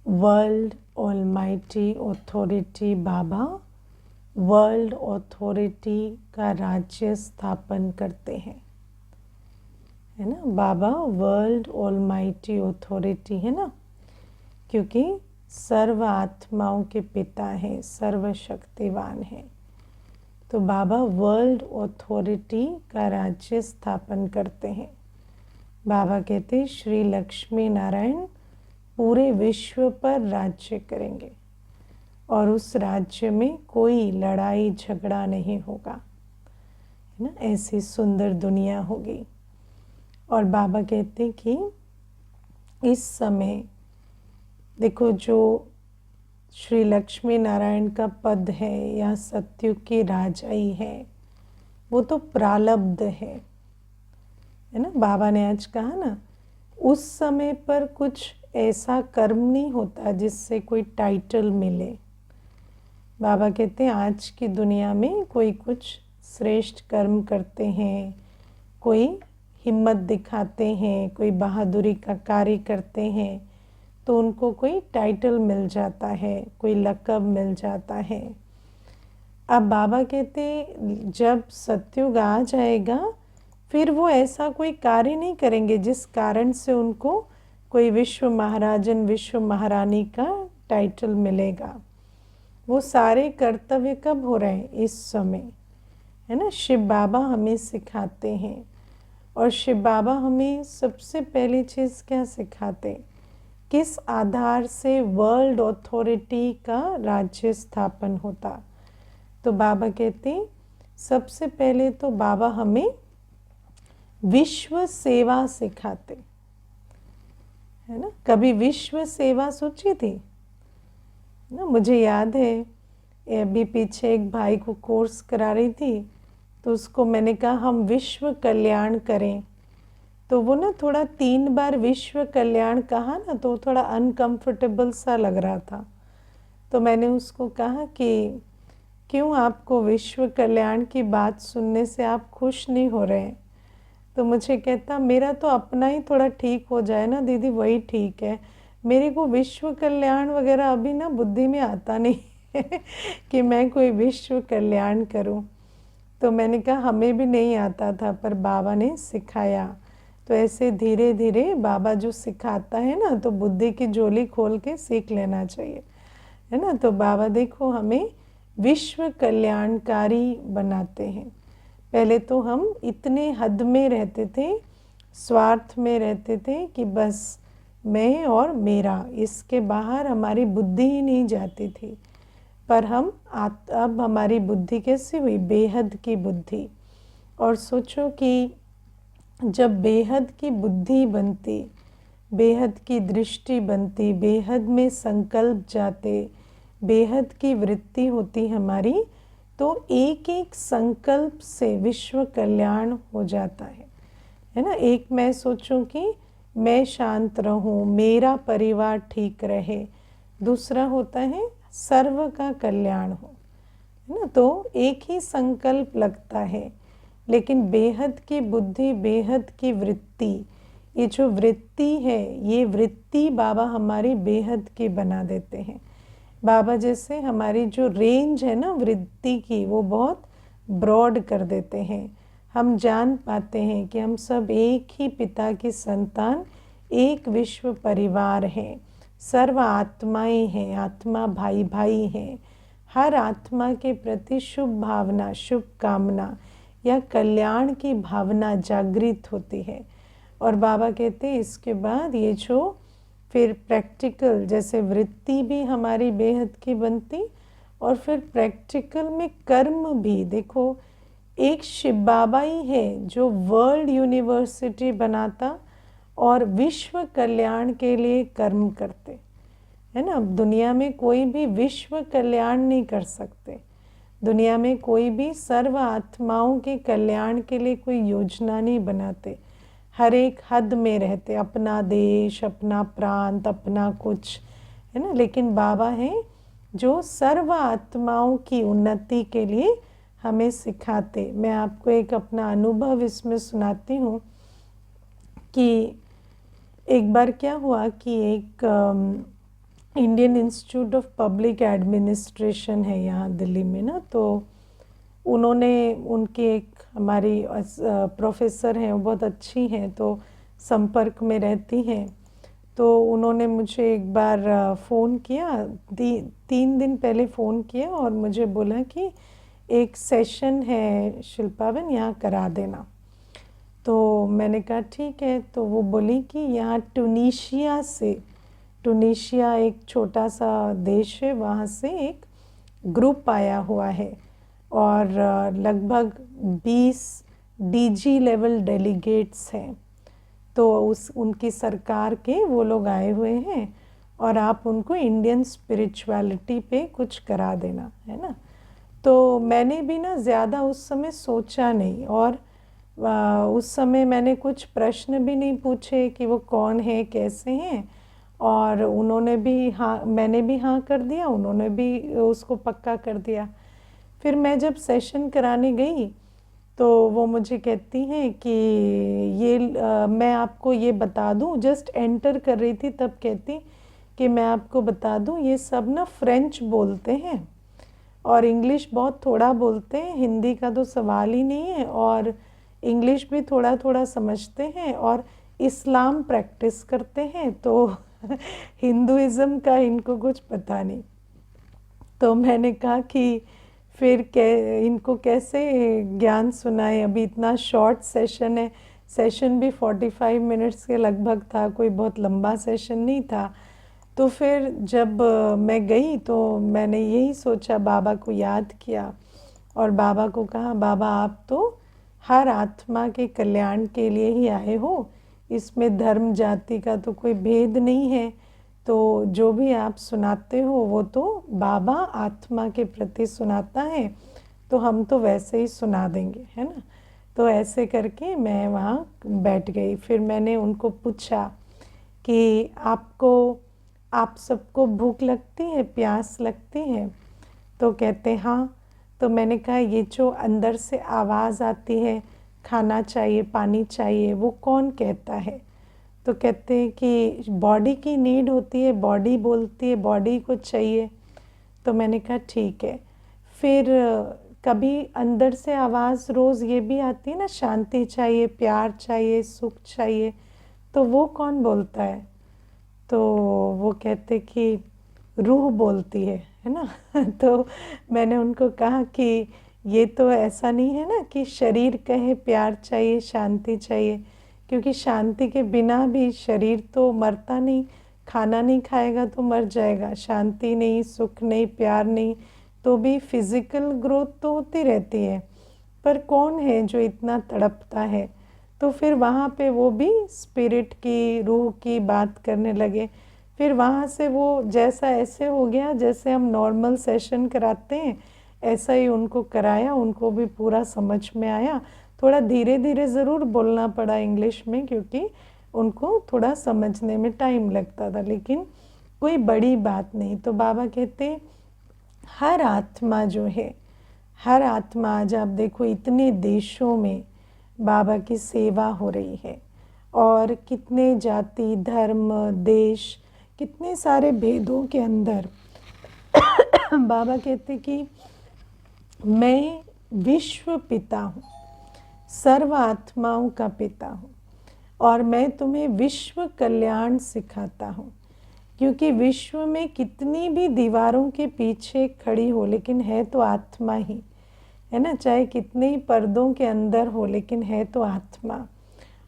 World almighty authority बाबा world authority का राज्य स्थापन करते हैं, है ना। बाबा वर्ल्ड ऑलमाइटी अथॉरिटी है ना, क्योंकि सर्व आत्माओं के पिता हैं, सर्वशक्तिवान हैं। तो बाबा वर्ल्ड अथॉरिटी का राज्य स्थापन करते हैं। बाबा कहते श्री लक्ष्मी नारायण पूरे विश्व पर राज्य करेंगे और उस राज्य में कोई लड़ाई झगड़ा नहीं होगा, है ना। ऐसी सुंदर दुनिया होगी। और बाबा कहते कि इस समय देखो जो श्री लक्ष्मी नारायण का पद है या सत्युग की राजाई है, वो तो प्रारब्ध है ना। बाबा ने आज कहा ना, उस समय पर कुछ ऐसा कर्म नहीं होता जिससे कोई टाइटल मिले। बाबा कहते हैं आज की दुनिया में कोई कुछ श्रेष्ठ कर्म करते हैं, कोई हिम्मत दिखाते हैं, कोई बहादुरी का कार्य करते हैं, तो उनको कोई टाइटल मिल जाता है, कोई लक़ब मिल जाता है। अब बाबा कहते जब सत्युग आ जाएगा फिर वो ऐसा कोई कार्य नहीं करेंगे जिस कारण से उनको कोई विश्व महाराजन विश्व महारानी का टाइटल मिलेगा। वो सारे कर्तव्य कब हो रहे हैं? इस समय, है ना। शिव बाबा हमें सिखाते हैं और शिव बाबा हमें सबसे पहली चीज़ क्या सिखाते, किस आधार से वर्ल्ड अथॉरिटी का राज्य स्थापन होता। तो बाबा कहते सबसे पहले तो बाबा हमें विश्व सेवा सिखाते, है ना। कभी विश्व सेवा सोची थी ना? मुझे याद है अभी पीछे एक भाई को कोर्स करा रही थी, तो उसको मैंने कहा हम विश्व कल्याण करें, तो वो ना थोड़ा 3 बार विश्व कल्याण कहा ना, तो थोड़ा अनकंफर्टेबल सा लग रहा था। तो मैंने उसको कहा कि क्यों आपको विश्व कल्याण की बात सुनने से आप खुश नहीं हो रहे हैं? तो मुझे कहता मेरा तो अपना ही थोड़ा ठीक हो जाए ना दीदी, वही ठीक है। मेरे को विश्व कल्याण वगैरह अभी ना बुद्धि में आता नहीं है कि मैं कोई विश्व कल्याण करूं। तो मैंने कहा हमें भी नहीं आता था, पर बाबा ने सिखाया। तो ऐसे धीरे धीरे बाबा जो सिखाता है ना, तो बुद्धि की झोली खोल के सीख लेना चाहिए, है ना। तो बाबा देखो हमें विश्व कल्याणकारी बनाते हैं। पहले तो हम इतने हद में रहते थे, स्वार्थ में रहते थे कि बस मैं और मेरा, इसके बाहर हमारी बुद्धि ही नहीं जाती थी। पर हम अब हमारी बुद्धि कैसी हुई? बेहद की बुद्धि। और सोचो कि जब बेहद की बुद्धि बनती, बेहद की दृष्टि बनती, बेहद में संकल्प जाते, बेहद की वृत्ति होती हमारी, तो एक एक संकल्प से विश्व कल्याण हो जाता है ना। एक मैं सोचूं कि मैं शांत रहूं, मेरा परिवार ठीक रहे। दूसरा होता है सर्व का कल्याण हो, है ना। तो एक ही संकल्प लगता है, लेकिन बेहद की बुद्धि, बेहद की वृत्ति, ये जो वृत्ति है, ये वृत्ति बाबा हमारी बेहद की बना देते हैं। बाबा जैसे हमारी जो रेंज है ना वृत्ति की, वो बहुत ब्रॉड कर देते हैं। हम जान पाते हैं कि हम सब एक ही पिता की संतान, एक विश्व परिवार हैं, सर्व आत्माएं हैं, आत्मा भाई भाई हैं। हर आत्मा के प्रति शुभ भावना, शुभ कामना या कल्याण की भावना जागृत होती है। और बाबा कहते हैं इसके बाद ये जो फिर प्रैक्टिकल, जैसे वृत्ति भी हमारी बेहद की बनती, और फिर प्रैक्टिकल में कर्म भी। देखो एक शिव बाबा ही है जो वर्ल्ड यूनिवर्सिटी बनाता और विश्व कल्याण के लिए कर्म करते, है ना। दुनिया में कोई भी विश्व कल्याण नहीं कर सकते, दुनिया में कोई भी सर्व आत्माओं के कल्याण के लिए कोई योजना नहीं बनाते। हर एक हद में रहते, अपना देश, अपना प्रांत, अपना कुछ, है ना। लेकिन बाबा है जो सर्व आत्माओं की उन्नति के लिए हमें सिखाते। मैं आपको एक अपना अनुभव इसमें सुनाती हूँ कि एक बार क्या हुआ कि एक Indian institute of public administration है यहाँ दिल्ली में ना, तो उन्होंने उनकी एक हमारी प्रोफेसर हैं, वो बहुत अच्छी हैं, तो संपर्क में रहती हैं। तो उन्होंने मुझे एक बार फ़ोन किया, 3 दिन पहले फ़ोन किया और मुझे बोला कि एक सेशन है शिल्पावन, यहाँ करा देना। तो मैंने कहा ठीक है। तो वो बोली कि यहाँ टूनीशिया एक छोटा सा देश है, वहाँ से एक ग्रुप आया हुआ है और लगभग 20 डीजी लेवल डेलीगेट्स हैं। तो उनकी सरकार के वो लोग आए हुए हैं और आप उनको इंडियन स्पिरिचुअलिटी पे कुछ करा देना, है ना। तो मैंने भी ना ज़्यादा उस समय सोचा नहीं, और उस समय मैंने कुछ प्रश्न भी नहीं पूछे कि वो कौन है, कैसे हैं, और उन्होंने भी हाँ, मैंने भी हाँ कर दिया, उन्होंने भी उसको पक्का कर दिया। फिर मैं जब सेशन कराने गई तो वो मुझे कहती हैं कि ये मैं आपको ये बता दूं, जस्ट एंटर कर रही थी तब कहती कि मैं आपको बता दूं, ये सब ना फ्रेंच बोलते हैं और इंग्लिश बहुत थोड़ा बोलते हैं, हिंदी का तो सवाल ही नहीं है, और इंग्लिश भी थोड़ा थोड़ा समझते हैं और इस्लाम प्रैक्टिस करते हैं, तो हिंदुइज़्म का इनको कुछ पता नहीं। तो मैंने कहा कि फिर इनको कैसे ज्ञान सुनाए, अभी इतना शॉर्ट सेशन है, सेशन भी 45 मिनट्स के लगभग था, कोई बहुत लंबा सेशन नहीं था। तो फिर जब मैं गई तो मैंने यही सोचा, बाबा को याद किया और बाबा को कहा, बाबा आप तो हर आत्मा के कल्याण के लिए ही आए हो, इसमें धर्म जाति का तो कोई भेद नहीं है, तो जो भी आप सुनाते हो वो तो बाबा आत्मा के प्रति सुनाता है, तो हम तो वैसे ही सुना देंगे, है ना। तो ऐसे करके मैं वहाँ बैठ गई। फिर मैंने उनको पूछा कि आप सबको भूख लगती है, प्यास लगती है? तो कहते हाँ। तो मैंने कहा ये जो अंदर से आवाज़ आती है खाना चाहिए, पानी चाहिए, वो कौन कहता है? तो कहते हैं कि बॉडी की नीड होती है, बॉडी बोलती है, बॉडी को चाहिए। तो मैंने कहा ठीक है। फिर कभी अंदर से आवाज़ रोज़ ये भी आती है ना, शांति चाहिए, प्यार चाहिए, सुख चाहिए, तो वो कौन बोलता है? तो वो कहते कि रूह बोलती है ना। तो मैंने उनको कहा कि ये तो ऐसा नहीं है ना कि शरीर कहे प्यार चाहिए, शांति चाहिए, क्योंकि शांति के बिना भी शरीर तो मरता नहीं, खाना नहीं खाएगा तो मर जाएगा, शांति नहीं, सुख नहीं, प्यार नहीं, तो भी फिज़िकल ग्रोथ तो होती रहती है, पर कौन है जो इतना तड़पता है? तो फिर वहाँ पे वो भी स्पिरिट की, रूह की बात करने लगे। फिर वहाँ से वो जैसा ऐसे हो गया जैसे हम नॉर्मल सेशन कराते हैं, ऐसा ही उनको कराया, उनको भी पूरा समझ में आया। थोड़ा धीरे धीरे ज़रूर बोलना पड़ा इंग्लिश में, क्योंकि उनको थोड़ा समझने में टाइम लगता था, लेकिन कोई बड़ी बात नहीं। तो बाबा कहते हर आत्मा जो है, हर आत्मा, आज आप देखो इतने देशों में बाबा की सेवा हो रही है, और कितने जाति, धर्म, देश, कितने सारे भेदों के अंदर बाबा कहते कि मैं विश्व पिता हूँ, सर्व आत्माओं का पिता हूँ, और मैं तुम्हें विश्व कल्याण सिखाता हूँ, क्योंकि विश्व में कितनी भी दीवारों के पीछे खड़ी हो, लेकिन है तो आत्मा ही, है ना। चाहे कितने ही पर्दों के अंदर हो, लेकिन है तो आत्मा,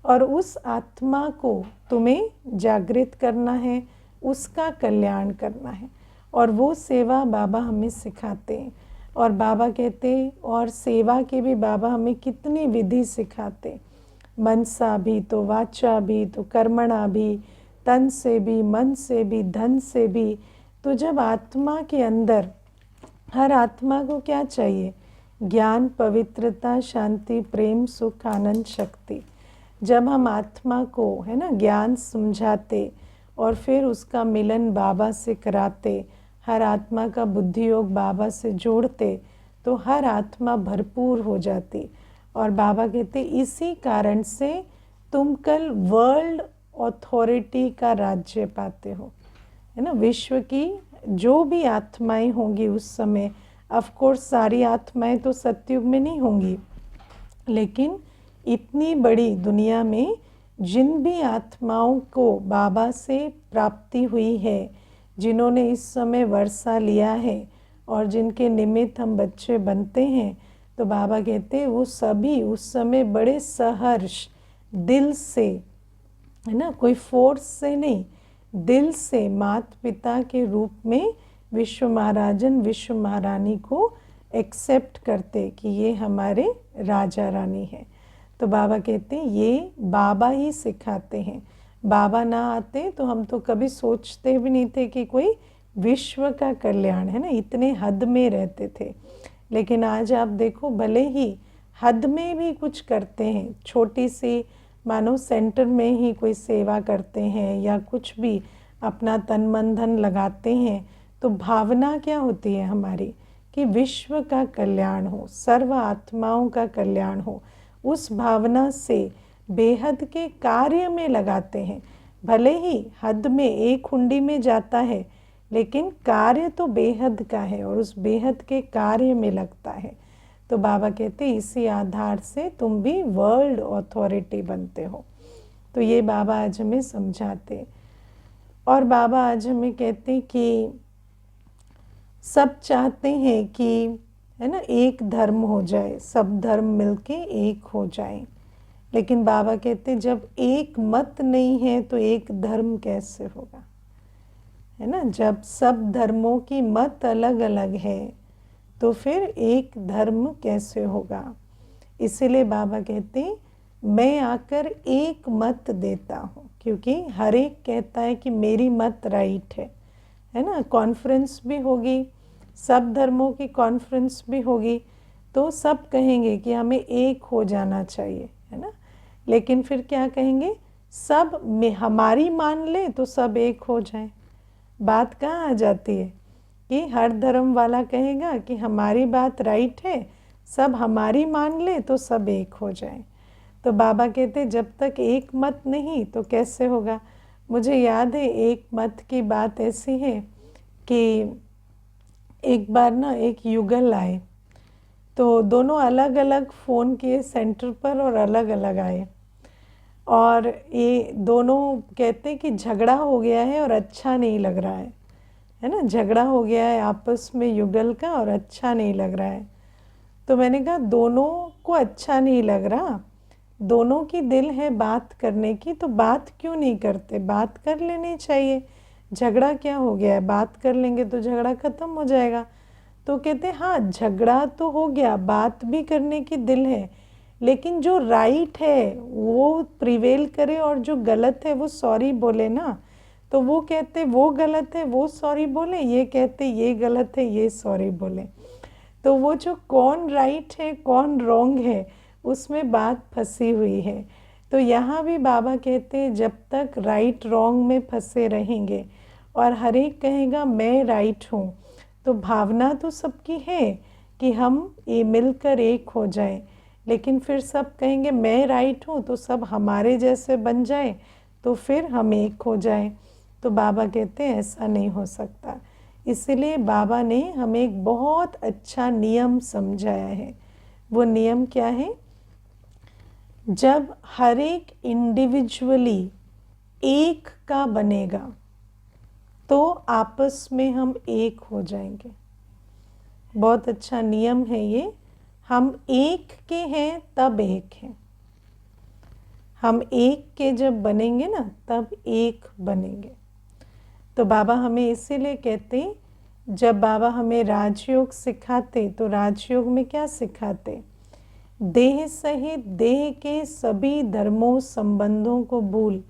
और उस आत्मा को तुम्हें जागृत करना है, उसका कल्याण करना है, और वो सेवा बाबा हमें सिखाते हैं। और बाबा कहते, और सेवा के भी बाबा हमें कितनी विधि सिखाते, मनसा भी तो, वाचा भी तो, कर्मणा भी, तन से भी, मन से भी, धन से भी। तो जब आत्मा के अंदर, हर आत्मा को क्या चाहिए? ज्ञान, पवित्रता, शांति, प्रेम, सुख, आनंद, शक्ति। जब हम आत्मा को, है ना, ज्ञान समझाते और फिर उसका मिलन बाबा से कराते, हर आत्मा का बुद्धि योग बाबा से जोड़ते, तो हर आत्मा भरपूर हो जाती। और बाबा कहते इसी कारण से तुम कल वर्ल्ड अथॉरिटी का राज्य पाते हो, है ना। विश्व की जो भी आत्माएं होंगी उस समय, ऑफ कोर्स सारी आत्माएं तो सतयुग में नहीं होंगी, लेकिन इतनी बड़ी दुनिया में जिन भी आत्माओं को बाबा से प्राप्ति हुई है, जिन्होंने इस समय वर्षा लिया है और जिनके निमित्त हम बच्चे बनते हैं, तो बाबा कहते हैं वो सभी उस समय बड़े सहर्ष दिल से, है ना, कोई फोर्स से नहीं, दिल से माता पिता के रूप में विश्व महाराजन विश्व महारानी को एक्सेप्ट करते कि ये हमारे राजा रानी है। तो बाबा कहते हैं ये बाबा ही सिखाते हैं। बाबा ना आते तो हम तो कभी सोचते भी नहीं थे कि कोई विश्व का कल्याण, है ना, इतने हद में रहते थे। लेकिन आज आप देखो, भले ही हद में भी कुछ करते हैं, छोटी सी मानो सेंटर में ही कोई सेवा करते हैं या कुछ भी अपना तन मन धन लगाते हैं, तो भावना क्या होती है हमारी कि विश्व का कल्याण हो, सर्व आत्माओं का कल्याण हो। उस भावना से बेहद के कार्य में लगाते हैं। भले ही हद में एक हुंडी में जाता है, लेकिन कार्य तो बेहद का है और उस बेहद के कार्य में लगता है। तो बाबा कहते इसी आधार से तुम भी वर्ल्ड अथॉरिटी बनते हो। तो ये बाबा आज हमें समझाते। और बाबा आज हमें कहते कि सब चाहते हैं कि, है ना, एक धर्म हो जाए, सब धर्म मिलके एक हो जाए। लेकिन बाबा कहते जब एक मत नहीं है तो एक धर्म कैसे होगा, है ना। जब सब धर्मों की मत अलग अलग है तो फिर एक धर्म कैसे होगा। इसीलिए बाबा कहते मैं आकर एक मत देता हूँ, क्योंकि हर एक कहता है कि मेरी मत राइट है ना। कॉन्फ्रेंस भी होगी, सब धर्मों की कॉन्फ्रेंस भी होगी, तो सब कहेंगे कि हमें एक हो जाना चाहिए, है ना। लेकिन फिर क्या कहेंगे, सब में हमारी मान ले तो सब एक हो जाए। बात कहाँ आ जाती है कि हर धर्म वाला कहेगा कि हमारी बात राइट है, सब हमारी मान ले तो सब एक हो जाए। तो बाबा कहते जब तक एक मत नहीं तो कैसे होगा। मुझे याद है एक मत की बात ऐसी है कि एक बार ना एक युगल आए, तो दोनों अलग अलग फ़ोन किए सेंटर पर और अलग अलग आए, और ये दोनों कहते कि झगड़ा हो गया है और अच्छा नहीं लग रहा है ना। झगड़ा हो गया है आपस में युगल का और अच्छा नहीं लग रहा है। तो मैंने कहा दोनों को अच्छा नहीं लग रहा, दोनों की दिल है बात करने की, तो बात क्यों नहीं करते, बात कर लेनी चाहिए। झगड़ा क्या हो गया है, बात कर लेंगे तो झगड़ा ख़त्म हो जाएगा। तो कहते हाँ झगड़ा तो हो गया, बात भी करने की दिल है, लेकिन जो राइट है वो प्रिवेल करे और जो गलत है वो सॉरी बोले ना। तो वो कहते वो गलत है वो सॉरी बोले, ये कहते ये गलत है ये सॉरी बोले। तो वो जो कौन राइट है कौन रॉन्ग है उसमें बात फंसी हुई है। तो यहाँ भी बाबा कहते हैं जब तक राइट रॉन्ग में फंसे रहेंगे और हर एक कहेगा मैं राइट हूँ, तो भावना तो सबकी है कि हम ये मिलकर एक हो जाए, लेकिन फिर सब कहेंगे मैं राइट हूँ तो सब हमारे जैसे बन जाए तो फिर हम एक हो जाए। तो बाबा कहते हैं ऐसा नहीं हो सकता। इसलिए बाबा ने हमें एक बहुत अच्छा नियम समझाया है। वो नियम क्या है, जब हर एक इंडिविजुअली एक का बनेगा तो आपस में हम एक हो जाएंगे। बहुत अच्छा नियम है ये। हम एक के हैं तब एक हैं, हम एक के जब बनेंगे ना तब एक बनेंगे। तो बाबा हमें इसीलिए कहते जब बाबा हमें राजयोग सिखाते तो राजयोग में क्या सिखाते, देह सहित देह के सभी धर्मों संबंधों को भूल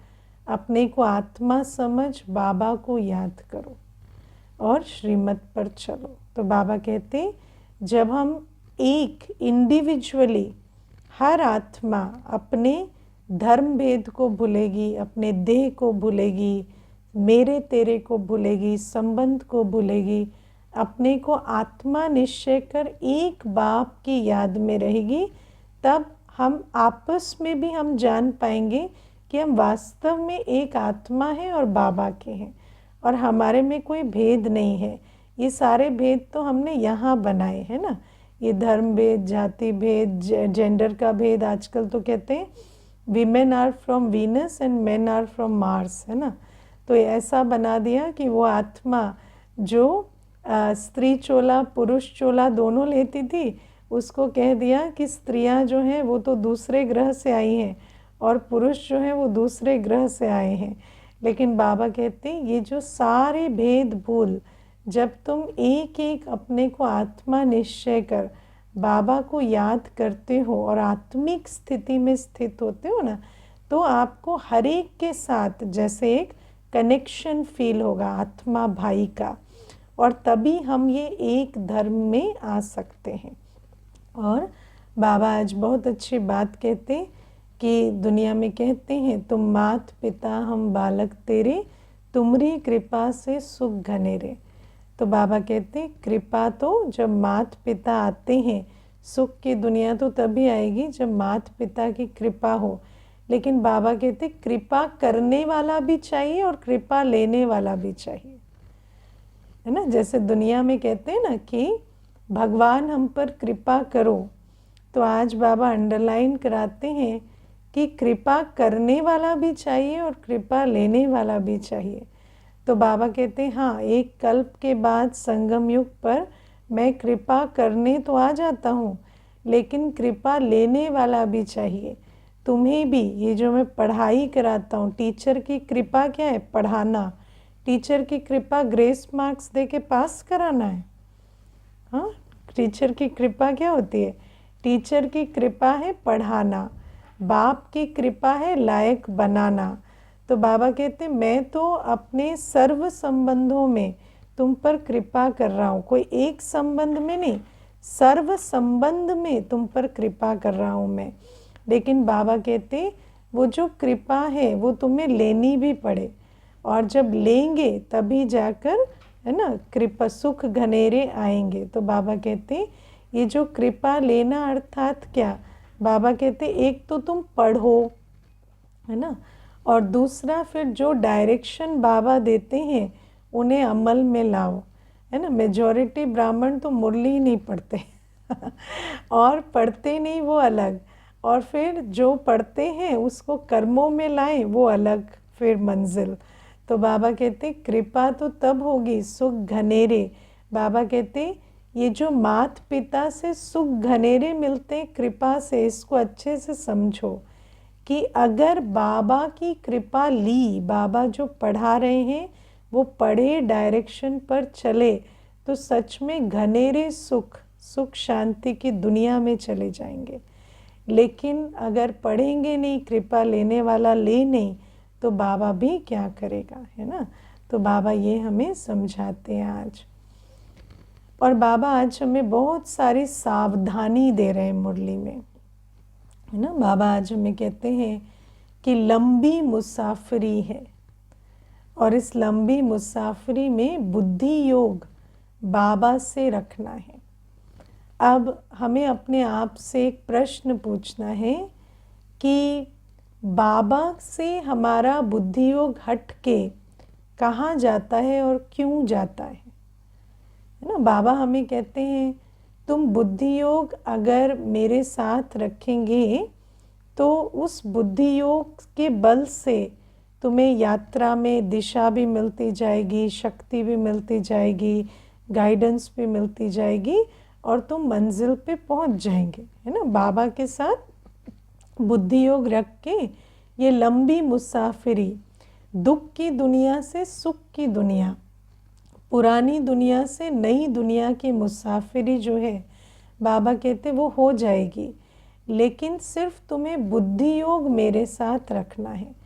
अपने को आत्मा समझ बाबा को याद करो और श्रीमत पर चलो। तो बाबा कहते जब हम एक इंडिविजुअली, हर आत्मा अपने धर्म भेद को भूलेगी, अपने देह को भूलेगी, मेरे तेरे को भूलेगी, संबंध को भूलेगी, अपने को आत्मा निश्चय कर एक बाप की याद में रहेगी, तब हम आपस में भी हम जान पाएंगे कि हम वास्तव में एक आत्मा हैं और बाबा के हैं। और हमारे में कोई भेद नहीं है। ये सारे भेद तो हमने यहाँ बनाए हैं ना, ये धर्म भेद, जाति भेद, जेंडर का भेद। आजकल तो कहते हैं women are from Venus and men are from Mars, है ना। तो ऐसा बना दिया कि वो आत्मा जो स्त्री चोला पुरुष चोला दोनों लेती थी, उसको कह दिया कि स्त्रियां जो हैं वो तो दूसरे ग्रह से आई हैं और पुरुष जो हैं वो दूसरे ग्रह से आए हैं। लेकिन बाबा कहते हैं ये जो सारे भेद भूल, जब तुम एक एक अपने को आत्मा निश्चय कर बाबा को याद करते हो और आत्मिक स्थिति में स्थित होते हो ना, तो आपको हर एक के साथ जैसे एक कनेक्शन फील होगा आत्मा भाई का, और तभी हम ये एक धर्म में आ सकते हैं। और बाबा आज बहुत अच्छी बात कहते कि दुनिया में कहते हैं तुम मात पिता हम बालक तेरे, तुम्हारी कृपा से सुख घनेरे। तो बाबा कहते कृपा तो जब मात पिता आते हैं, सुख की दुनिया तो तभी आएगी जब मात पिता की कृपा हो। लेकिन बाबा कहते कृपा करने वाला भी चाहिए और कृपा लेने वाला भी चाहिए, है ना। जैसे दुनिया में कहते हैं ना कि भगवान हम पर कृपा करो, तो आज बाबा अंडरलाइन कराते हैं कि कृपा करने वाला भी चाहिए और कृपा लेने वाला भी चाहिए। तो बाबा कहते हैं हाँ, एक कल्प के बाद संगम युग पर मैं कृपा करने तो आ जाता हूँ, लेकिन कृपा लेने वाला भी चाहिए। तुम्हें भी ये जो मैं पढ़ाई कराता हूँ, टीचर की कृपा क्या है? पढ़ाना। टीचर की कृपा ग्रेस मार्क्स दे के पास कराना है? हाँ, टीचर की कृपा क्या होती है? टीचर की कृपा है पढ़ाना, बाप की कृपा है लायक बनाना। तो बाबा कहते मैं तो अपने सर्व संबंधों में तुम पर कृपा कर रहा हूँ, कोई एक संबंध में नहीं, सर्व संबंध में तुम पर कृपा कर रहा हूँ मैं। लेकिन बाबा कहते वो जो कृपा है वो तुम्हें लेनी भी पड़े, और जब लेंगे तभी जाकर, है ना, कृपा सुख घनेरे आएंगे। तो बाबा कहते ये जो कृपा लेना अर्थात क्या? बाबा कहते एक तो तुम पढ़ो, है ना, और दूसरा फिर जो डायरेक्शन बाबा देते हैं उन्हें अमल में लाओ, है ना। मेजॉरिटी ब्राह्मण तो मुरली ही नहीं पढ़ते और पढ़ते नहीं वो अलग, और फिर जो पढ़ते हैं उसको कर्मों में लाएं वो अलग फिर मंजिल। तो बाबा कहते कृपा तो तब होगी सुख घनेरे। बाबा कहते ये जो मात पिता से सुख घनेरे मिलते कृपा से, इसको अच्छे से समझो कि अगर बाबा की कृपा ली, बाबा जो पढ़ा रहे हैं वो पढ़े डायरेक्शन पर चले, तो सच में घनेरे सुख सुख शांति की दुनिया में चले जाएंगे। लेकिन अगर पढ़ेंगे नहीं, कृपा लेने वाला ले नहीं, तो बाबा भी क्या करेगा, है ना। तो बाबा ये हमें समझाते हैं आज, और बाबा आज हमें बहुत सारी सावधानी दे रहे हैं मुरली में, है ना। बाबा आज हमें कहते हैं कि लंबी मुसाफरी है, और इस लंबी मुसाफरी में बुद्धि योग बाबा से रखना है। अब हमें अपने आप से एक प्रश्न पूछना है कि बाबा से हमारा बुद्धि योग हट के कहाँ जाता है और क्यों जाता है ना। बाबा हमें कहते हैं तुम बुद्धि योग अगर मेरे साथ रखेंगे तो उस बुद्धि योग के बल से तुम्हें यात्रा में दिशा भी मिलती जाएगी, शक्ति भी मिलती जाएगी, गाइडेंस भी मिलती जाएगी, और तुम मंजिल पे पहुंच जाएंगे, है ना। बाबा के साथ बुद्धि योग रख के ये लंबी मुसाफिरी, दुख की दुनिया से सुख की दुनिया, पुरानी दुनिया से नई दुनिया की मुसाफिरी जो है, बाबा कहते वो हो जाएगी। लेकिन सिर्फ तुम्हें बुद्धि योग मेरे साथ रखना है।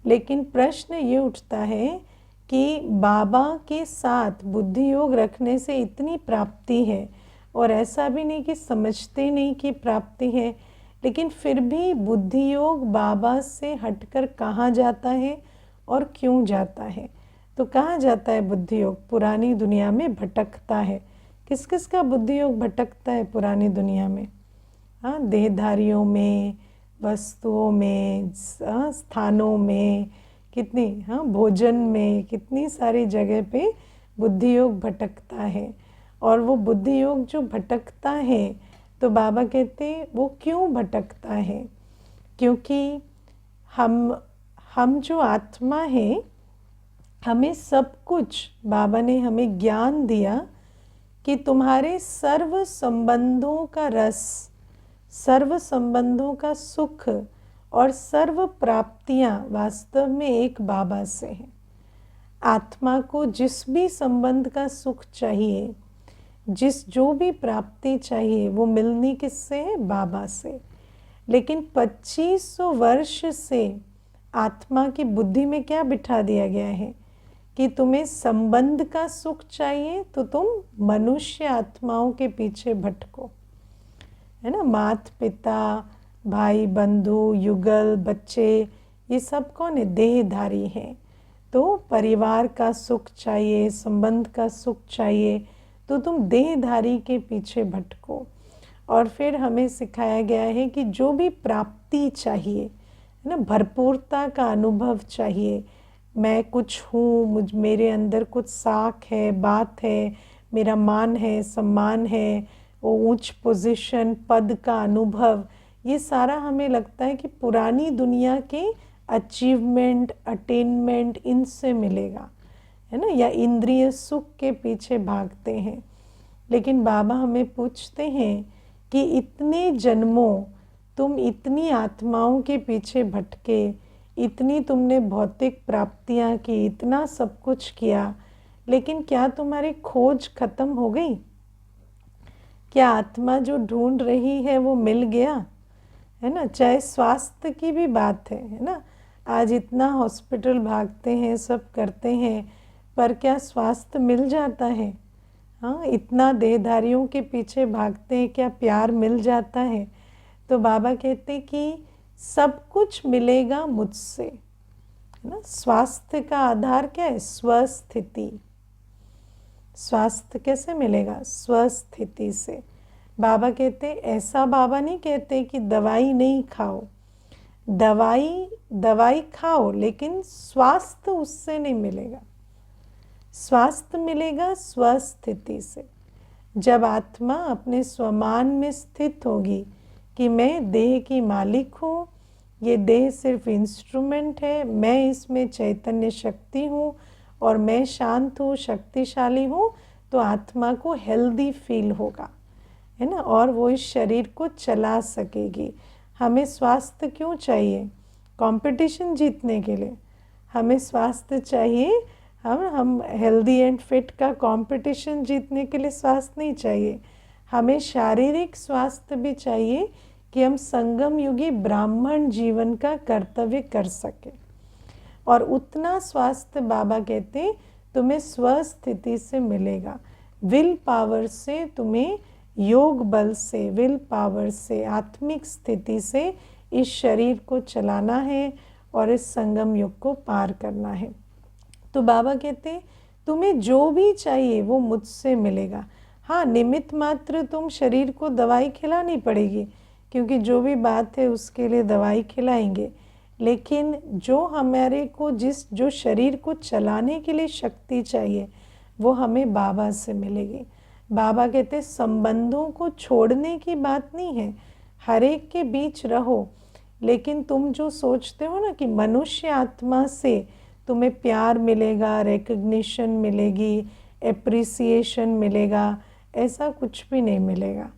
लेकिन प्रश्न ये उठता है कि बाबा के साथ बुद्धि योग रखने से इतनी प्राप्ति है, और ऐसा भी नहीं कि समझते नहीं कि प्राप्ति है, लेकिन फिर भी बुद्धि योग बाबा से हटकर कहाँ जाता है और क्यों जाता है? तो कहाँ जाता है बुद्धि योग? पुरानी दुनिया में भटकता है। किस किस का बुद्धि योग भटकता है पुरानी दुनिया में? हाँ, देहधारियों में, वस्तुओं में, स्थानों में, कितनी, हाँ, भोजन में कितनी सारी जगह पे बुद्धि योग भटकता है। और वो बुद्धि योग जो भटकता है, तो बाबा कहते हैं वो क्यों भटकता है? क्योंकि हम जो आत्मा है, हमें सब कुछ, बाबा ने हमें ज्ञान दिया कि तुम्हारे सर्व संबंधों का रस, सर्व संबंधों का सुख और सर्व प्राप्तियां वास्तव में एक बाबा से हैं। आत्मा को जिस भी संबंध का सुख चाहिए, जो भी प्राप्ति चाहिए, वो मिलनी किससे है? बाबा से। लेकिन 2500 वर्ष से आत्मा की बुद्धि में क्या बिठा दिया गया है कि तुम्हें संबंध का सुख चाहिए तो तुम मनुष्य आत्माओं के पीछे भटको, है ना। माता पिता, भाई बंधु, युगल, बच्चे, ये सब कौन है? देहधारी हैं। तो परिवार का सुख चाहिए, संबंध का सुख चाहिए, तो तुम देहधारी के पीछे भटको। और फिर हमें सिखाया गया है कि जो भी प्राप्ति चाहिए, है ना, भरपूरता का अनुभव चाहिए, मैं कुछ हूँ, मेरे अंदर कुछ साख है, बात है, मेरा मान है, सम्मान है, वो ऊंच पोजीशन, पद का अनुभव, ये सारा हमें लगता है कि पुरानी दुनिया के अचीवमेंट, अटेनमेंट, इनसे मिलेगा, है ना, या इंद्रिय सुख के पीछे भागते हैं। लेकिन बाबा हमें पूछते हैं कि इतने जन्मों तुम इतनी आत्माओं के पीछे भटके, इतनी तुमने भौतिक प्राप्तियां की, इतना सब कुछ किया, लेकिन क्या तुम्हारी खोज खत्म हो गई? क्या आत्मा जो ढूंढ रही है वो मिल गया? है ना। चाहे स्वास्थ्य की भी बात है ना, आज इतना हॉस्पिटल भागते हैं, सब करते हैं, पर क्या स्वास्थ्य मिल जाता है? हाँ, इतना देहधारियों के पीछे भागते हैं, क्या प्यार मिल जाता है? तो बाबा कहते कि सब कुछ मिलेगा मुझसे, है ना। स्वास्थ्य का आधार क्या है? स्वस्थिति। स्वास्थ्य कैसे मिलेगा? स्वस्थिति से। बाबा कहते, ऐसा बाबा नहीं कहते कि दवाई नहीं खाओ, दवाई खाओ, लेकिन स्वास्थ्य उससे नहीं मिलेगा। स्वास्थ्य मिलेगा स्वस्थिति से। जब आत्मा अपने स्वमान में स्थित होगी कि मैं देह की मालिक हूँ, ये देह सिर्फ इंस्ट्रूमेंट है, मैं इसमें चैतन्य शक्ति हूँ और मैं शांत हूँ, शक्तिशाली हूँ, तो आत्मा को हेल्दी फील होगा, है ना, और वो इस शरीर को चला सकेगी। हमें स्वास्थ्य क्यों चाहिए? कंपटीशन जीतने के लिए हमें स्वास्थ्य चाहिए। हम हेल्दी एंड फिट का कंपटीशन जीतने के लिए स्वास्थ्य नहीं चाहिए। हमें शारीरिक स्वास्थ्य भी चाहिए कि हम संगम युगी ब्राह्मण जीवन का कर्तव्य कर सके। और उतना स्वास्थ्य बाबा कहते तुम्हें स्वस्थिति से मिलेगा। विल पावर से, तुम्हें योग बल से, विल पावर से, आत्मिक स्थिति से इस शरीर को चलाना है और इस संगम युग को पार करना है। तो बाबा कहते तुम्हें जो भी चाहिए वो मुझसे मिलेगा। हाँ, निमित्त मात्र तुम शरीर को दवाई खिलानी पड़ेगी, क्योंकि जो भी बात है उसके लिए दवाई खिलाएंगे, लेकिन जो हमारे को जो शरीर को चलाने के लिए शक्ति चाहिए वो हमें बाबा से मिलेगी। बाबा कहते संबंधों को छोड़ने की बात नहीं है, हर एक के बीच रहो, लेकिन तुम जो सोचते हो ना कि मनुष्य आत्मा से तुम्हें प्यार मिलेगा, रिकग्निशन मिलेगी, एप्रिसिएशन मिलेगा, ऐसा कुछ भी नहीं मिलेगा।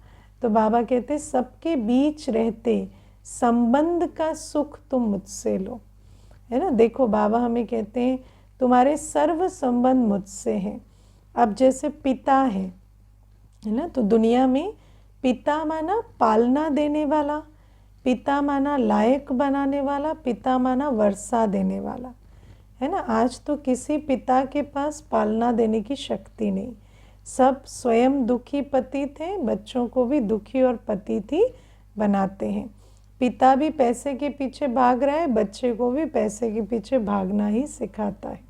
तो बाबा कहते सबके बीच रहते संबंध का सुख तुम मुझसे लो, है ना। देखो बाबा हमें कहते हैं तुम्हारे सर्व संबंध मुझसे हैं। अब जैसे पिता है ना, तो दुनिया में पिता माना पालना देने वाला, पिता माना लायक बनाने वाला, पिता माना वर्षा देने वाला, है ना। आज तो किसी पिता के पास पालना देने की शक्ति नहीं, सब स्वयं दुखी पतित हैं, बच्चों को भी दुखी और पतित ही बनाते हैं। पिता भी पैसे के पीछे भाग रहा है, बच्चे को भी पैसे के पीछे भागना ही सिखाता है,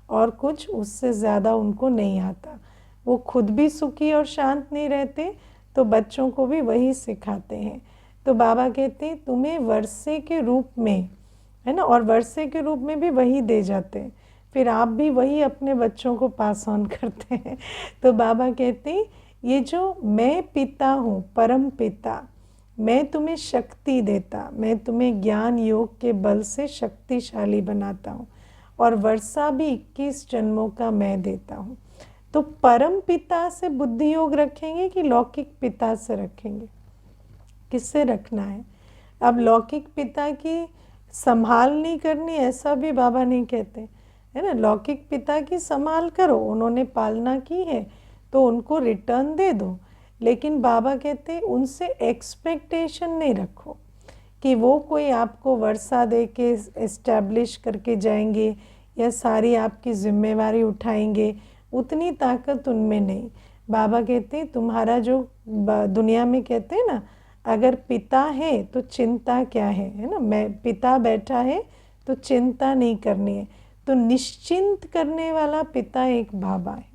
और कुछ उससे ज़्यादा उनको नहीं आता। वो खुद भी सुखी और शांत नहीं रहते, तो बच्चों को भी वही सिखाते हैं। तो बाबा कहते हैं तुम्हें वर्षे के रूप में है ना, और वर्षे के रूप में भी वही दे जाते हैं, फिर आप भी वही अपने बच्चों को पास ऑन करते हैं। तो बाबा कहते हैं ये जो मैं पिता हूँ, परम पिता, मैं तुम्हें शक्ति देता, मैं तुम्हें ज्ञान योग के बल से शक्तिशाली बनाता हूँ, और वर्षा भी 21 जन्मों का मैं देता हूँ। तो परम पिता से बुद्धि योग रखेंगे कि लौकिक पिता से रखेंगे? किससे रखना है? अब लौकिक पिता की संभाल नहीं करनी ऐसा भी बाबा नहीं कहते, है ना। लौकिक पिता की संभाल करो, उन्होंने पालना की है तो उनको रिटर्न दे दो, लेकिन बाबा कहते उनसे एक्सपेक्टेशन नहीं रखो कि वो कोई आपको वर्षा दे के इस्टेब्लिश करके जाएंगे या सारी आपकी जिम्मेवारी उठाएंगे, उतनी ताकत उनमें नहीं। बाबा कहते तुम्हारा जो दुनिया में कहते हैं ना, अगर पिता है तो चिंता क्या है ना, मैं पिता बैठा है तो चिंता नहीं करनी है। तो निश्चिंत करने वाला पिता एक बाबा है,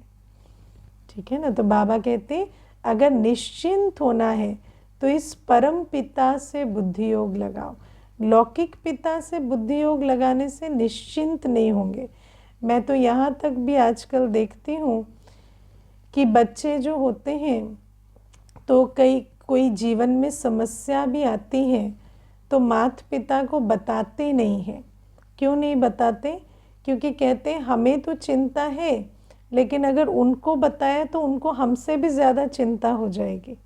ठीक है ना। तो बाबा कहते अगर निश्चिंत होना है तो इस परम पिता से बुद्धि योग लगाओ। लौकिक पिता से बुद्धि योग लगाने से निश्चिंत नहीं होंगे। मैं तो यहाँ तक भी आजकल देखती हूँ कि बच्चे जो होते हैं तो कोई जीवन में समस्या भी आती है तो माता पिता को बताते नहीं हैं। क्यों नहीं बताते? क्योंकि कहते हैं हमें तो चिंता है, लेकिन अगर उनको बताया तो उनको हमसे भी ज़्यादा चिंता हो जाएगी,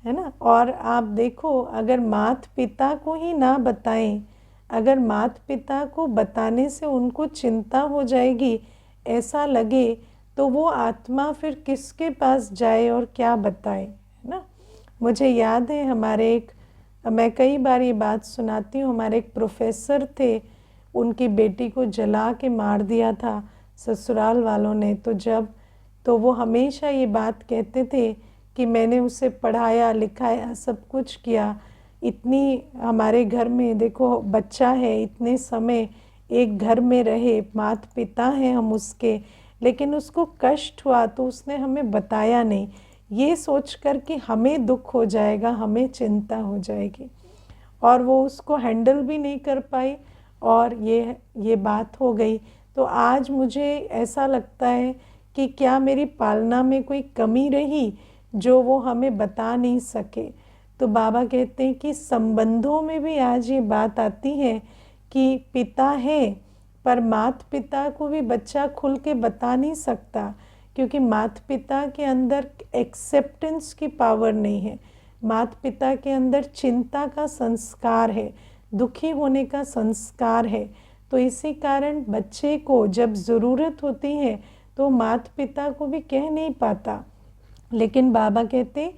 है ना। और आप देखो अगर माता पिता को ही ना बताएं, अगर माता पिता को बताने से उनको चिंता हो जाएगी ऐसा लगे, तो वो आत्मा फिर किसके पास जाए और क्या बताए, है ना। मुझे याद है मैं कई बार ये बात सुनाती हूँ, हमारे एक प्रोफेसर थे, उनकी बेटी को जला के मार दिया था ससुराल वालों ने। तो वो हमेशा ये बात कहते थे कि मैंने उसे पढ़ाया लिखाया सब कुछ किया, इतनी हमारे घर में देखो बच्चा है, इतने समय एक घर में रहे, माता पिता हैं हम उसके, लेकिन उसको कष्ट हुआ तो उसने हमें बताया नहीं, ये सोचकर कि हमें दुख हो जाएगा, हमें चिंता हो जाएगी, और वो उसको हैंडल भी नहीं कर पाई और ये बात हो गई। तो आज मुझे ऐसा लगता है कि क्या मेरी पालना में कोई कमी रही जो वो हमें बता नहीं सके। तो बाबा कहते हैं कि संबंधों में भी आज ये बात आती है कि पिता है पर माता पिता को भी बच्चा खुल के बता नहीं सकता, क्योंकि माता पिता के अंदर एक्सेप्टेंस की पावर नहीं है, माता पिता के अंदर चिंता का संस्कार है, दुखी होने का संस्कार है। तो इसी कारण बच्चे को जब ज़रूरत होती है तो माता पिता को भी कह नहीं पाता। लेकिन बाबा कहते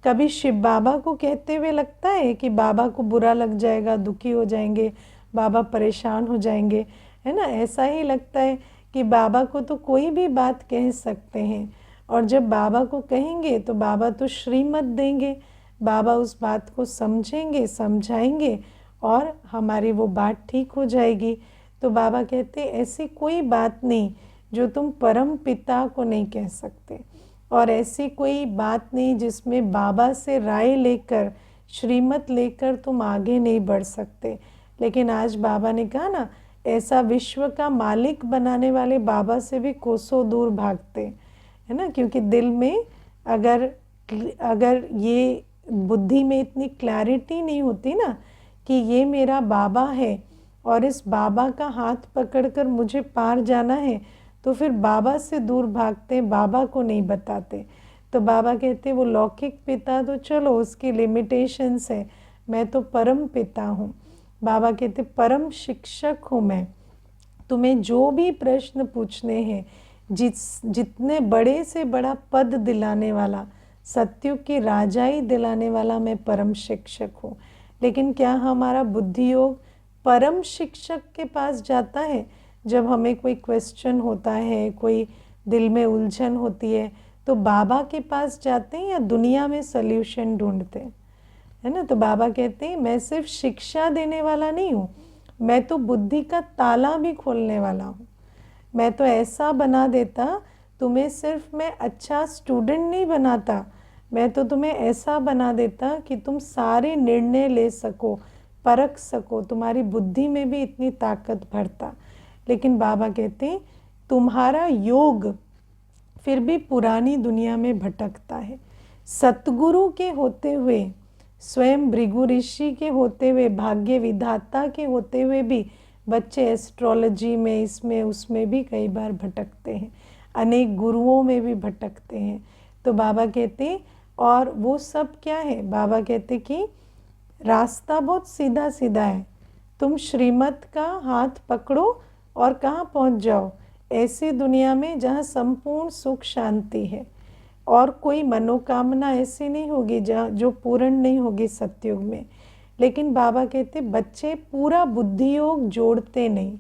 कभी शिव बाबा को कहते हुए लगता है कि बाबा को बुरा लग जाएगा, दुखी हो जाएंगे, बाबा परेशान हो जाएंगे, है ना। ऐसा ही लगता है कि बाबा को तो कोई भी बात कह सकते हैं, और जब बाबा को कहेंगे तो बाबा तो श्रीमत देंगे, बाबा उस बात को समझेंगे, समझाएंगे और हमारी वो बात ठीक हो जाएगी। तो बाबा कहते ऐसी कोई बात नहीं जो तुम परम पिता को नहीं कह सकते, और ऐसी कोई बात नहीं जिसमें बाबा से राय लेकर, श्रीमत लेकर तुम आगे नहीं बढ़ सकते। लेकिन आज बाबा ने कहा ना, ऐसा विश्व का मालिक बनाने वाले बाबा से भी कोसों दूर भागते, है ना। क्योंकि दिल में अगर ये बुद्धि में इतनी क्लैरिटी नहीं होती ना कि ये मेरा बाबा है और इस बाबा का हाथ पकड़कर मुझे पार जाना है, तो फिर बाबा से दूर भागते, बाबा को नहीं बताते। तो बाबा कहते वो लौकिक पिता तो चलो उसकी लिमिटेशंस है, मैं तो परम पिता हूँ। बाबा कहते परम शिक्षक हूँ मैं, तुम्हें जो भी प्रश्न पूछने हैं, जितने बड़े से बड़ा पद दिलाने वाला, सत्युग की राजाई दिलाने वाला मैं परम शिक्षक हूँ। लेकिन क्या हमारा बुद्धि योग परम शिक्षक के पास जाता है? जब हमें कोई क्वेश्चन होता है, कोई दिल में उलझन होती है, तो बाबा के पास जाते हैं या दुनिया में सल्यूशन ढूंढते हैं, है ना। तो बाबा कहते हैं मैं सिर्फ शिक्षा देने वाला नहीं हूँ, मैं तो बुद्धि का ताला भी खोलने वाला हूँ। मैं तो ऐसा बना देता, तुम्हें सिर्फ मैं अच्छा स्टूडेंट नहीं बनाता, मैं तो तुम्हें ऐसा बना देता कि तुम सारे निर्णय ले सको, परख सको, तुम्हारी बुद्धि में भी इतनी ताकत भरता। लेकिन बाबा कहते हैं तुम्हारा योग फिर भी पुरानी दुनिया में भटकता है। सतगुरु के होते हुए, स्वयं भृगु ऋषि के होते हुए, भाग्य विधाता के होते हुए भी बच्चे एस्ट्रोलॉजी में, इसमें उसमें भी कई बार भटकते हैं, अनेक गुरुओं में भी भटकते हैं। तो बाबा कहते, और वो सब क्या है, बाबा कहते कि रास्ता बहुत सीधा सीधा है, तुम श्रीमत का हाथ पकड़ो और कहाँ पहुँच जाओ, ऐसी दुनिया में जहाँ संपूर्ण सुख शांति है और कोई मनोकामना ऐसी नहीं होगी जहाँ जो पूर्ण नहीं होगी सतयुग में। लेकिन बाबा कहते बच्चे पूरा बुद्धि योग जोड़ते नहीं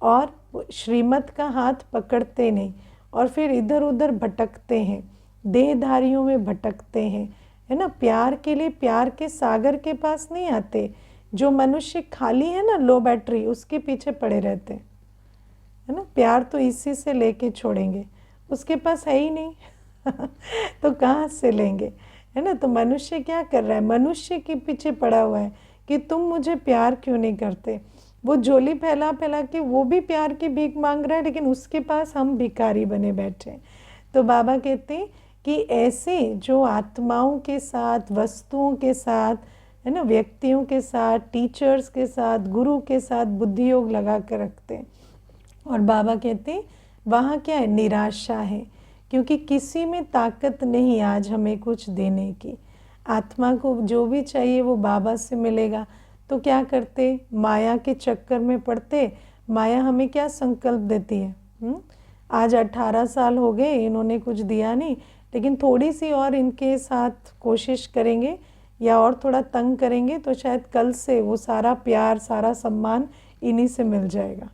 और श्रीमत का हाथ पकड़ते नहीं और फिर इधर उधर भटकते हैं, देहधारियों में भटकते हैं, है ना। प्यार के लिए प्यार के सागर के पास नहीं आते। जो मनुष्य खाली है ना, लो बैटरी, उसके पीछे पड़े रहते हैं, है ना। प्यार तो इसी से लेके छोड़ेंगे, उसके पास है ही नहीं तो कहाँ से लेंगे, है ना। तो मनुष्य क्या कर रहा है, मनुष्य के पीछे पड़ा हुआ है कि तुम मुझे प्यार क्यों नहीं करते। वो झोली फैला फैला के वो भी प्यार की भीख मांग रहा है, लेकिन उसके पास हम भिखारी बने बैठे हैं। तो बाबा कहते हैं कि ऐसे जो आत्माओं के साथ, वस्तुओं के साथ, है ना, व्यक्तियों के साथ, टीचर्स के साथ, गुरु के साथ बुद्धि योग लगा कर रखते हैं। और बाबा कहते हैं वहाँ क्या है, निराशा है, क्योंकि किसी में ताकत नहीं आज हमें कुछ देने की। आत्मा को जो भी चाहिए वो बाबा से मिलेगा। तो क्या करते, माया के चक्कर में पड़ते। माया हमें क्या संकल्प देती है, आज 18 साल हो गए, इन्होंने कुछ दिया नहीं, लेकिन थोड़ी सी और इनके साथ कोशिश करेंगे या और थोड़ा तंग करेंगे तो शायद कल से वो सारा प्यार, सारा सम्मान इन्हीं से मिल जाएगा,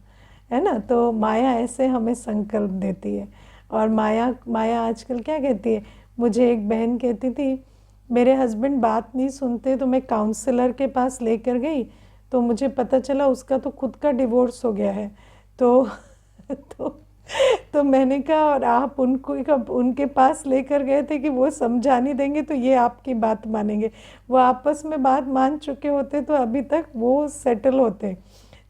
है ना। तो माया ऐसे हमें संकल्प देती है। और माया आजकल क्या कहती है, मुझे एक बहन कहती थी मेरे हस्बैंड बात नहीं सुनते, तो मैं काउंसलर के पास लेकर गई तो मुझे पता चला उसका तो खुद का डिवोर्स हो गया है। तो तो मैंने कहा, और आप उनके पास लेकर गए थे कि वो समझा नहीं देंगे तो ये आपकी बात मानेंगे। वो आपस में बात मान चुके होते तो अभी तक वो सेटल होते।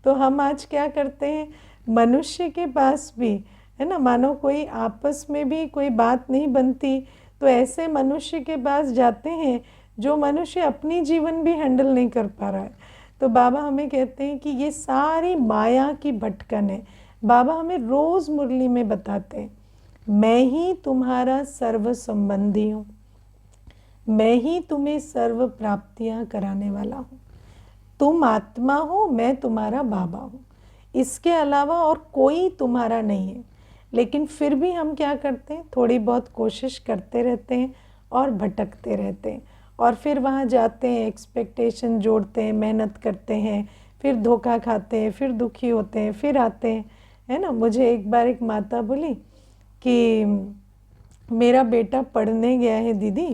तो हम आज क्या करते हैं, मनुष्य के पास भी, है ना, मानो कोई आपस में भी कोई बात नहीं बनती तो ऐसे मनुष्य के पास जाते हैं जो मनुष्य अपनी जीवन भी हैंडल नहीं कर पा रहा है। तो बाबा हमें कहते हैं कि ये सारी माया की भटकन है। बाबा हमें रोज़ मुरली में बताते हैं, मैं ही तुम्हारा सर्व संबंधी हूँ, मैं ही तुम्हें सर्व प्राप्तियाँ कराने वाला हूँ, तुम आत्मा हो, मैं तुम्हारा बाबा हूँ, इसके अलावा और कोई तुम्हारा नहीं है। लेकिन फिर भी हम क्या करते हैं, थोड़ी बहुत कोशिश करते रहते हैं और भटकते रहते हैं और फिर वहाँ जाते हैं, एक्सपेक्टेशन जोड़ते हैं, मेहनत करते हैं, फिर धोखा खाते हैं, फिर दुखी होते हैं, फिर आते हैं, है ना। मुझे एक बार एक माता बोली कि मेरा बेटा पढ़ने गया है दीदी,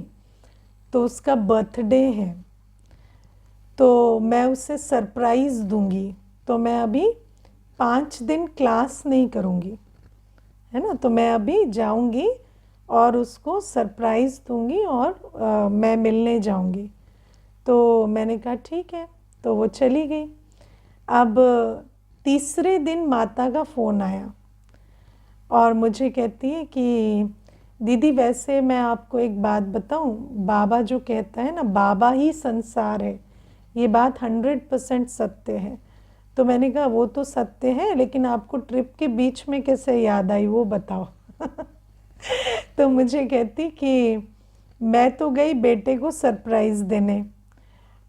तो उसका बर्थडे है, तो मैं उसे सरप्राइज़ दूंगी, तो मैं अभी 5 दिन क्लास नहीं करूँगी, है ना। तो मैं अभी जाऊंगी और उसको सरप्राइज़ दूंगी और मैं मिलने जाऊंगी। तो मैंने कहा ठीक है, तो वो चली गई। अब तीसरे दिन माता का फ़ोन आया और मुझे कहती है कि दीदी वैसे मैं आपको एक बात बताऊं, बाबा जो कहता है ना, बाबा ही संसार है, ये बात 100% सत्य है। तो मैंने कहा वो तो सत्य है, लेकिन आपको ट्रिप के बीच में कैसे याद आई वो बताओ तो मुझे कहती कि मैं तो गई बेटे को सरप्राइज़ देने,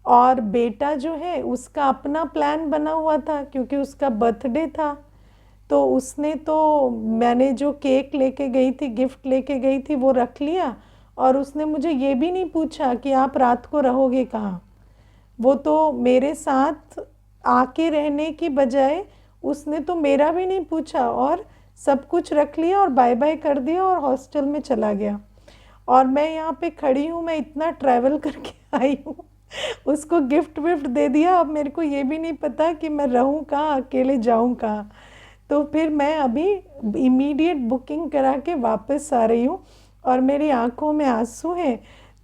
और बेटा जो है उसका अपना प्लान बना हुआ था क्योंकि उसका बर्थडे था। तो उसने तो, मैंने जो केक लेके गई थी, गिफ्ट लेके गई थी, वो रख लिया और उसने मुझे ये भी नहीं पूछा कि आप रात को रहोगे कहाँ। वो तो मेरे साथ आके रहने की बजाय उसने तो मेरा भी नहीं पूछा और सब कुछ रख लिया और बाय बाय कर दिया और हॉस्टल में चला गया। और मैं यहाँ पे खड़ी हूँ, मैं इतना ट्रैवल करके आई हूँ, उसको गिफ्ट विफ्ट दे दिया, अब मेरे को ये भी नहीं पता कि मैं रहूँ कहाँ, अकेले जाऊँ कहाँ। तो फिर मैं अभी इमीडिएट बुकिंग करा के वापस आ रही हूँ और मेरी आंखों में आंसू हैं।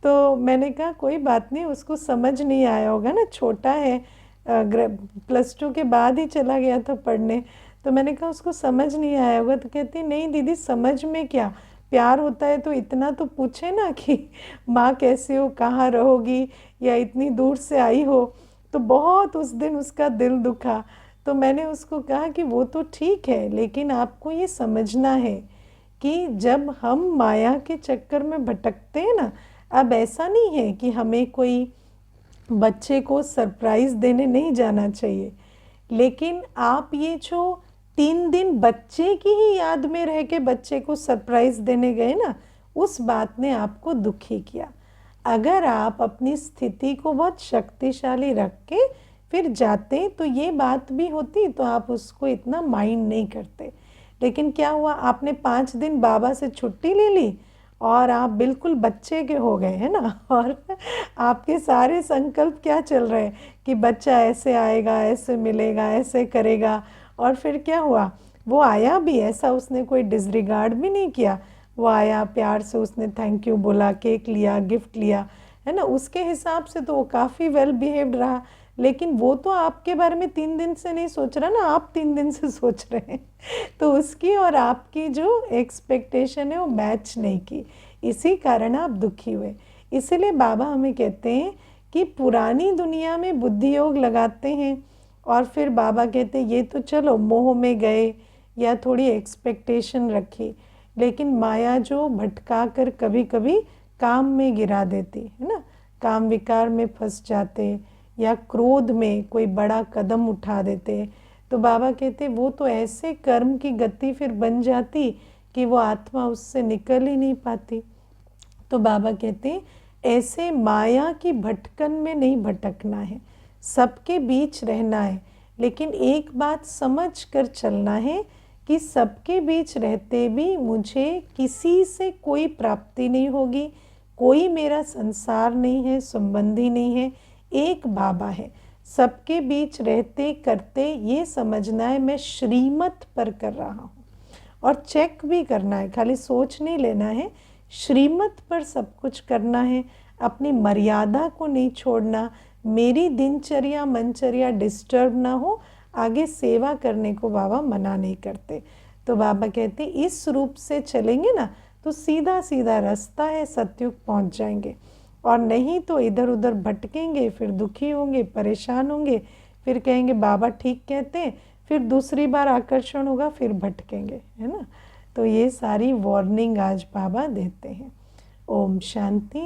तो मैंने कहा कोई बात नहीं, उसको समझ नहीं आया होगा ना, छोटा है, +2 के बाद ही चला गया था पढ़ने। तो मैंने कहा उसको समझ नहीं आया होगा, तो कहती नहीं दीदी समझ में क्या, प्यार होता है तो इतना तो पूछे ना कि माँ कैसे हो, कहाँ रहोगी, या इतनी दूर से आई हो। तो बहुत उस दिन उसका दिल दुखा। तो मैंने उसको कहा कि वो तो ठीक है, लेकिन आपको ये समझना है कि जब हम माया के चक्कर में भटकते हैं ना, अब ऐसा नहीं है कि हमें कोई बच्चे को सरप्राइज़ देने नहीं जाना चाहिए, लेकिन आप ये जो 3 दिन बच्चे की ही याद में रह के बच्चे को सरप्राइज़ देने गए ना, उस बात ने आपको दुखी किया। अगर आप अपनी स्थिति को बहुत शक्तिशाली रख के फिर जाते तो ये बात भी होती, तो आप उसको इतना माइंड नहीं करते। लेकिन क्या हुआ, आपने 5 दिन बाबा से छुट्टी ले ली और आप बिल्कुल बच्चे के हो गए, है ना। और आपके सारे संकल्प क्या चल रहे हैं कि बच्चा ऐसे आएगा, ऐसे मिलेगा, ऐसे करेगा। और फिर क्या हुआ, वो आया भी, ऐसा उसने कोई डिसरिगार्ड भी नहीं किया। वो आया, प्यार से उसने थैंक यू बोला, केक लिया, गिफ्ट लिया, है ना। उसके हिसाब से तो वो काफ़ी वेल बिहेव्ड रहा। लेकिन वो तो आपके बारे में 3 दिन से नहीं सोच रहा ना, आप 3 दिन से सोच रहे हैं। तो उसकी और आपकी जो एक्सपेक्टेशन है वो मैच नहीं की, इसी कारण आप दुखी हुए। इसीलिए बाबा हमें कहते हैं कि पुरानी दुनिया में बुद्धि योग लगाते हैं, और फिर बाबा कहते हैं ये तो चलो मोह में गए या थोड़ी एक्सपेक्टेशन रखी, लेकिन माया जो भटका कर कभी कभी काम में गिरा देती है ना, काम विकार में फंस जाते या क्रोध में कोई बड़ा कदम उठा देते। तो बाबा कहते वो तो ऐसे कर्म की गति फिर बन जाती कि वो आत्मा उससे निकल ही नहीं पाती। तो बाबा कहते ऐसे माया की भटकन में नहीं भटकना है, सबके बीच रहना है, लेकिन एक बात समझ कर चलना है कि सबके बीच रहते भी मुझे किसी से कोई प्राप्ति नहीं होगी, कोई मेरा संसार नहीं है, संबंधी नहीं है, एक बाबा है। सबके बीच रहते करते ये समझना है मैं श्रीमत पर कर रहा हूँ, और चेक भी करना है, खाली सोच नहीं लेना है, श्रीमत पर सब कुछ करना है, अपनी मर्यादा को नहीं छोड़ना, मेरी दिनचर्या मनचर्या डिस्टर्ब ना हो, आगे सेवा करने को बाबा मना नहीं करते। तो बाबा कहते इस रूप से चलेंगे ना तो सीधा सीधा रास्ता है, सतयुग पहुंच जाएंगे, और नहीं तो इधर उधर भटकेंगे, फिर दुखी होंगे, परेशान होंगे, फिर कहेंगे बाबा ठीक कहते हैं, फिर दूसरी बार आकर्षण होगा, फिर भटकेंगे, है ना। तो ये सारी वार्निंग आज बाबा देते हैं। ओम शांति।